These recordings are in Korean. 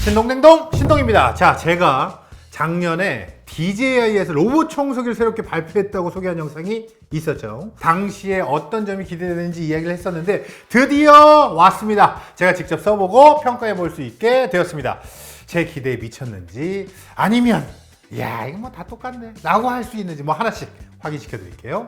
신동댕동 신동입니다. 자, 제가 작년에 DJI에서 로봇 청소기를 새롭게 발표했다고 소개한 영상이 있었죠. 당시에 어떤 점이 기대되는지 이야기를 했었는데 드디어 왔습니다. 제가 직접 써보고 평가해 볼 수 있게 되었습니다. 제 기대에 미쳤는지 아니면 야 이거 뭐 다 똑같네 라고 할 수 있는지 뭐 하나씩 확인시켜 드릴게요.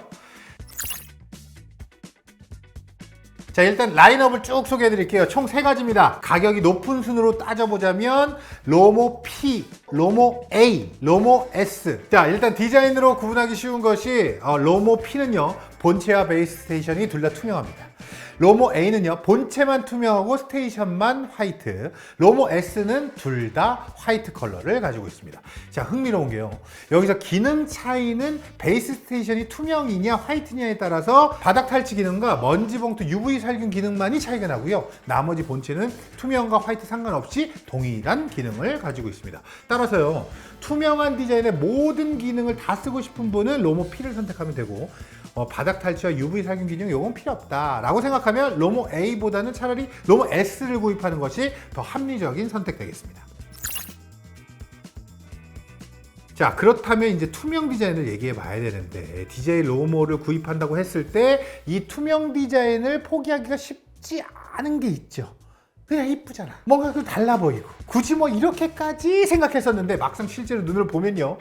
자, 일단 라인업을 쭉 소개해 드릴게요. 총 3가지입니다. 가격이 높은 순으로 따져보자면 로모 P, 로모 A, 로모 S. 자, 일단 디자인으로 구분하기 쉬운 것이 로모 P는요 본체와 베이스 스테이션이 둘 다 투명합니다. 로모 A는요 본체만 투명하고 스테이션만 화이트, 로모 S는 둘 다 화이트 컬러를 가지고 있습니다. 자, 흥미로운 게요, 여기서 기능 차이는 베이스 스테이션이 투명이냐 화이트냐에 따라서 바닥 탈취 기능과 먼지 봉투 UV 살균 기능만이 차이가 나고요, 나머지 본체는 투명과 화이트 상관없이 동일한 기능을 가지고 있습니다. 따라서요 투명한 디자인의 모든 기능을 다 쓰고 싶은 분은 로모 P를 선택하면 되고, 바닥 탈취와 UV 살균 기능 요건 필요 없다 라고 생각하면 로모 A보다는 차라리 로모 S를 구입하는 것이 더 합리적인 선택 되겠습니다. 자, 그렇다면 이제 투명 디자인을 얘기해 봐야 되는데, DJI 로모를 구입한다고 했을 때 이 투명 디자인을 포기하기가 쉽지 않은 게 있죠. 그냥 이쁘잖아, 뭔가 그 달라 보이고 굳이 뭐 이렇게까지 생각했었는데 막상 실제로 눈으로 보면요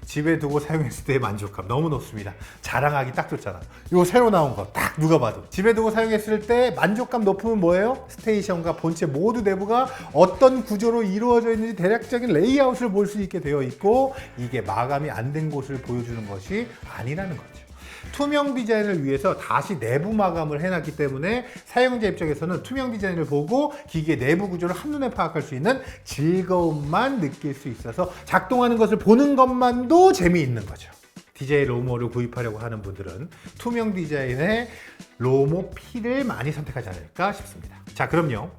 집에 두고 사용했을 때의 만족감 너무 높습니다. 자랑하기 딱 좋잖아. 이거 새로 나온 거 딱 누가 봐도 집에 두고 사용했을 때 만족감 높으면 뭐예요? 스테이션과 본체 모두 내부가 어떤 구조로 이루어져 있는지 대략적인 레이아웃을 볼 수 있게 되어 있고, 이게 마감이 안 된 곳을 보여주는 것이 아니라는 거죠. 투명 디자인을 위해서 다시 내부 마감을 해놨기 때문에 사용자 입장에서는 투명 디자인을 보고 기기의 내부 구조를 한눈에 파악할 수 있는 즐거움만 느낄 수 있어서 작동하는 것을 보는 것만도 재미있는 거죠. DJI 로모를 구입하려고 하는 분들은 투명 디자인의 로모 P를 많이 선택하지 않을까 싶습니다. 자, 그럼요,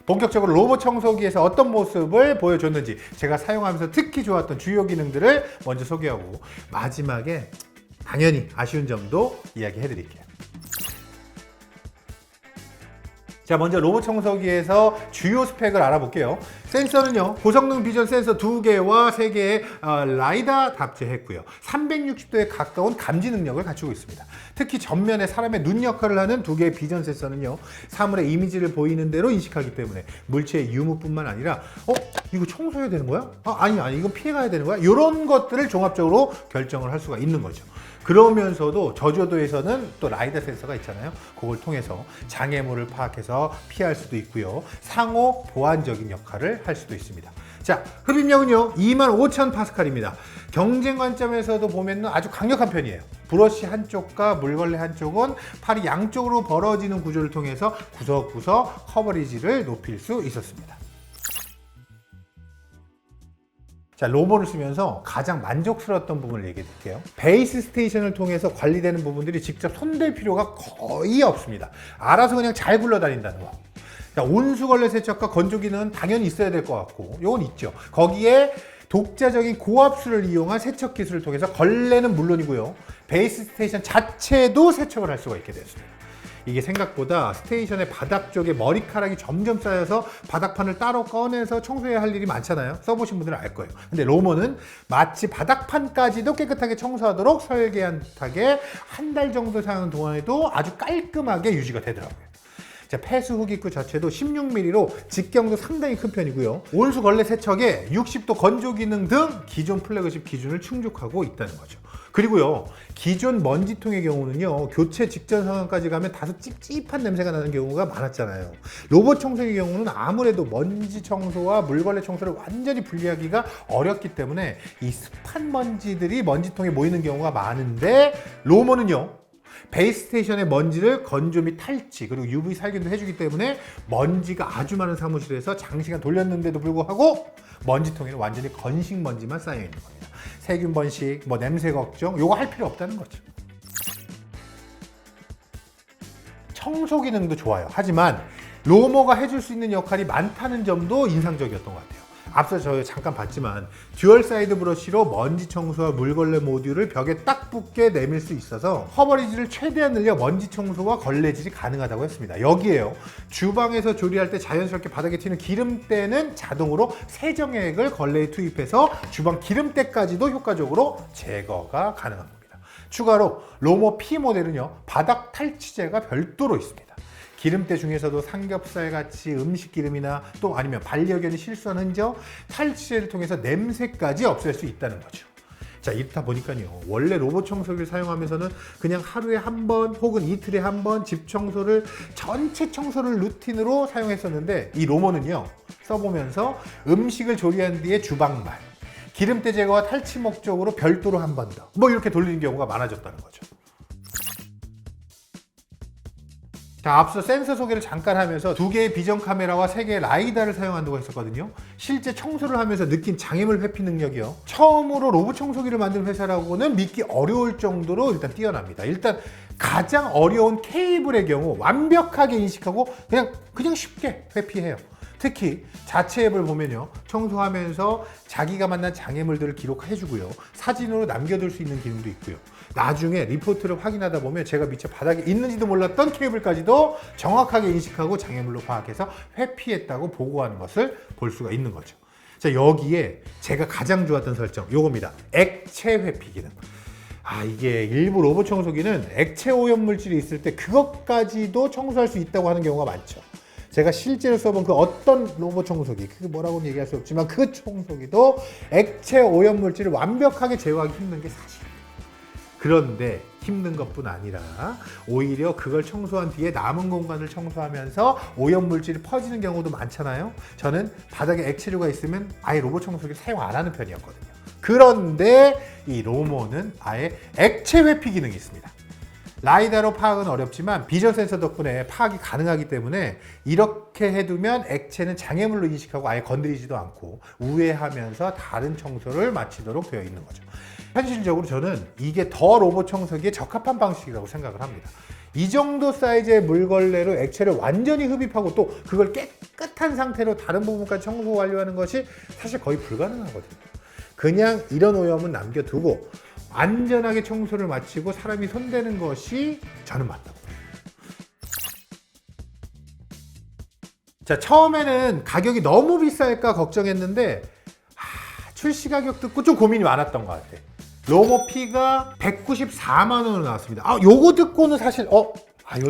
본격적으로 로봇 청소기에서 어떤 모습을 보여줬는지 제가 사용하면서 특히 좋았던 주요 기능들을 먼저 소개하고, 마지막에 당연히 아쉬운 점도 이야기해 드릴게요. 자, 먼저 로봇 청소기에서 주요 스펙을 알아볼게요. 센서는요 고성능 비전 센서 2개와 3개의 라이다 탑재했고요, 360도에 가까운 감지 능력을 갖추고 있습니다. 특히 전면에 사람의 눈 역할을 하는 2개의 비전 센서는요 사물의 이미지를 보이는 대로 인식하기 때문에 물체의 유무뿐만 아니라 이거 청소해야 되는 거야? 아니 이건 피해가야 되는 거야? 이런 것들을 종합적으로 결정을 할 수가 있는 거죠. 그러면서도 저조도에서는 또 라이다 센서가 있잖아요. 그걸 통해서 장애물을 파악해서 피할 수도 있고요, 상호 보완적인 역할을 할 수도 있습니다. 자, 흡입력은요 25,000파스칼입니다. 경쟁 관점에서도 보면 아주 강력한 편이에요. 브러쉬 한쪽과 물걸레 한쪽은 팔이 양쪽으로 벌어지는 구조를 통해서 구석구석 커버리지를 높일 수 있었습니다. 자, 로모를 쓰면서 가장 만족스러웠던 부분을 얘기해 드릴게요. 베이스 스테이션을 통해서 관리되는 부분들이 직접 손댈 필요가 거의 없습니다. 알아서 그냥 잘 굴러다닌다는 거. 자, 온수걸레 세척과 건조기는 당연히 있어야 될 것 같고, 요건 있죠. 거기에 독자적인 고압수를 이용한 세척 기술을 통해서 걸레는 물론이고요, 베이스 스테이션 자체도 세척을 할 수가 있게 되었습니다. 이게 생각보다 스테이션의 바닥 쪽에 머리카락이 점점 쌓여서 바닥판을 따로 꺼내서 청소해야 할 일이 많잖아요. 써보신 분들은 알 거예요. 근데 로모는 마치 바닥판까지도 깨끗하게 청소하도록 설계한 탓에 한 달 정도 사용 동안에도 아주 깔끔하게 유지가 되더라고요. 자, 폐수 흡입구 자체도 16mm로 직경도 상당히 큰 편이고요, 온수 걸레 세척에 60도 건조 기능 등 기존 플래그십 기준을 충족하고 있다는 거죠. 그리고요, 기존 먼지통의 경우는요 교체 직전 상황까지 가면 다소 찝찝한 냄새가 나는 경우가 많았잖아요. 로봇 청소기의 경우는 아무래도 먼지 청소와 물걸레 청소를 완전히 분리하기가 어렵기 때문에 이 습한 먼지들이 먼지통에 모이는 경우가 많은데, 로모는요 베이스 스테이션의 먼지를 건조 및 탈취 그리고 UV 살균도 해주기 때문에 먼지가 아주 많은 사무실에서 장시간 돌렸는데도 불구하고 먼지통에는 완전히 건식 먼지만 쌓여 있는 겁니다. 세균 번식, 냄새 걱정 요거 할 필요 없다는 거죠. 청소 기능도 좋아요. 하지만 로모가 해줄 수 있는 역할이 많다는 점도 인상적이었던 것 같아요. 앞서 저희 잠깐 봤지만 듀얼 사이드 브러쉬로 먼지 청소와 물걸레 모듈을 벽에 딱 붙게 내밀 수 있어서 커버리지를 최대한 늘려 먼지 청소와 걸레질이 가능하다고 했습니다. 여기에요. 주방에서 조리할 때 자연스럽게 바닥에 튀는 기름때는 자동으로 세정액을 걸레에 투입해서 주방 기름때까지도 효과적으로 제거가 가능합니다. 추가로 로모 P 모델은요, 바닥 탈취제가 별도로 있습니다. 기름때 중에서도 삼겹살 같이 음식 기름이나 또 아니면 반려견이 실수한 흔적, 탈취제를 통해서 냄새까지 없앨 수 있다는 거죠. 자, 이렇다 보니까요, 원래 로봇 청소기를 사용하면서는 그냥 하루에 한 번 혹은 이틀에 한 번 집 청소를, 전체 청소를 루틴으로 사용했었는데, 이 로모는요, 써보면서 음식을 조리한 뒤에 주방말, 기름때 제거와 탈취 목적으로 별도로 한 번 더, 뭐 이렇게 돌리는 경우가 많아졌다는 거죠. 자, 앞서 센서 소개를 잠깐 하면서 2개의 비전 카메라와 3개의 라이다를 사용한다고 했었거든요. 실제 청소를 하면서 느낀 장애물 회피 능력이요, 처음으로 로봇 청소기를 만든 회사라고는 믿기 어려울 정도로 일단 뛰어납니다. 일단 가장 어려운 케이블의 경우 완벽하게 인식하고 그냥 쉽게 회피해요. 특히 자체 앱을 보면요, 청소하면서 자기가 만난 장애물들을 기록해주고요, 사진으로 남겨둘 수 있는 기능도 있고요, 나중에 리포트를 확인하다 보면 제가 미처 바닥에 있는지도 몰랐던 케이블까지도 정확하게 인식하고 장애물로 파악해서 회피했다고 보고하는 것을 볼 수가 있는 거죠. 자, 여기에 제가 가장 좋았던 설정, 요겁니다. 액체 회피 기능. 이게 일부 로봇 청소기는 액체 오염 물질이 있을 때 그것까지도 청소할 수 있다고 하는 경우가 많죠. 제가 실제로 써본 그 어떤 로봇 청소기, 그게 뭐라고는 얘기할 수 없지만 그 청소기도 액체 오염 물질을 완벽하게 제거하기 힘든 게 사실입니다. 그런데 힘든 것뿐 아니라 오히려 그걸 청소한 뒤에 남은 공간을 청소하면서 오염 물질이 퍼지는 경우도 많잖아요. 저는 바닥에 액체류가 있으면 아예 로봇 청소기를 사용 안 하는 편이었거든요. 그런데 이 로모는 아예 액체 회피 기능이 있습니다. 라이다로 파악은 어렵지만 비전 센서 덕분에 파악이 가능하기 때문에 이렇게 해두면 액체는 장애물로 인식하고 아예 건드리지도 않고 우회하면서 다른 청소를 마치도록 되어 있는 거죠. 현실적으로 저는 이게 더 로봇 청소기에 적합한 방식이라고 생각을 합니다. 이 정도 사이즈의 물걸레로 액체를 완전히 흡입하고 또 그걸 깨끗한 상태로 다른 부분까지 청소 완료하는 것이 사실 거의 불가능하거든요. 그냥 이런 오염은 남겨두고 안전하게 청소를 마치고 사람이 손대는 것이 저는 맞다고 봅니다. 자, 처음에는 가격이 너무 비쌀까 걱정했는데 출시 가격 듣고 좀 고민이 많았던 것 같아요. 로모 P가 194만 원으로 나왔습니다. 요거 듣고는 사실 요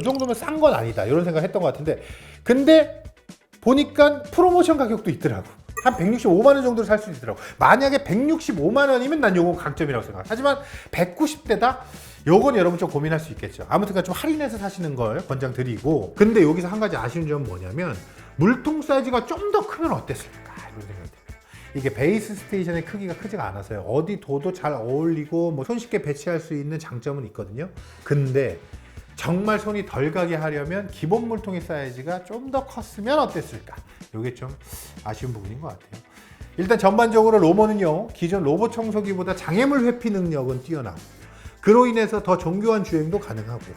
정도면 싼 건 아니다 이런 생각 했던 것 같은데, 근데 보니까 프로모션 가격도 있더라고. 한 165만 원 정도로 살 수 있더라고. 만약에 165만 원이면 난 요거 강점이라고 생각해요. 하지만 190대다? 요건 여러분 좀 고민할 수 있겠죠. 아무튼 좀 할인해서 사시는 걸 권장드리고, 근데 여기서 한 가지 아쉬운 점은 뭐냐면 물통 사이즈가 좀 더 크면 어땠을까 이런 생각이 듭니다. 이게 베이스 스테이션의 크기가 크지가 않아서요, 어디 둬도 잘 어울리고 뭐 손쉽게 배치할 수 있는 장점은 있거든요. 근데 정말 손이 덜 가게 하려면 기본 물통의 사이즈가 좀 더 컸으면 어땠을까, 이게 좀 아쉬운 부분인 것 같아요. 일단 전반적으로 로모는요, 기존 로봇 청소기보다 장애물 회피 능력은 뛰어나고, 그로 인해서 더 정교한 주행도 가능하고요,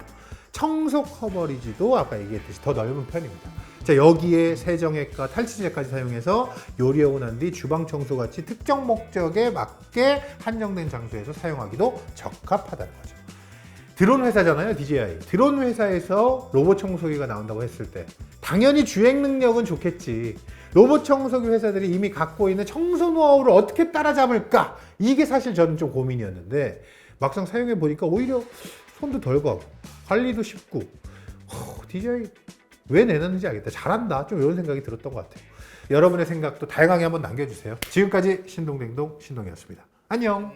청소 커버리지도 아까 얘기했듯이 더 넓은 편입니다. 자, 여기에 세정액과 탈취제까지 사용해서 요리하고 난 뒤 주방 청소 같이 특정 목적에 맞게 한정된 장소에서 사용하기도 적합하다는 거죠. 드론 회사잖아요, DJI. 드론 회사에서 로봇 청소기가 나온다고 했을 때 당연히 주행 능력은 좋겠지. 로봇 청소기 회사들이 이미 갖고 있는 청소 노하우를 어떻게 따라잡을까? 이게 사실 저는 좀 고민이었는데, 막상 사용해 보니까 오히려 손도 덜 가고 관리도 쉽고, DJI 왜 내놨는지 알겠다. 잘한다. 좀 이런 생각이 들었던 것 같아요. 여러분의 생각도 다양하게 한번 남겨주세요. 지금까지 신동댕동 신동이었습니다. 안녕.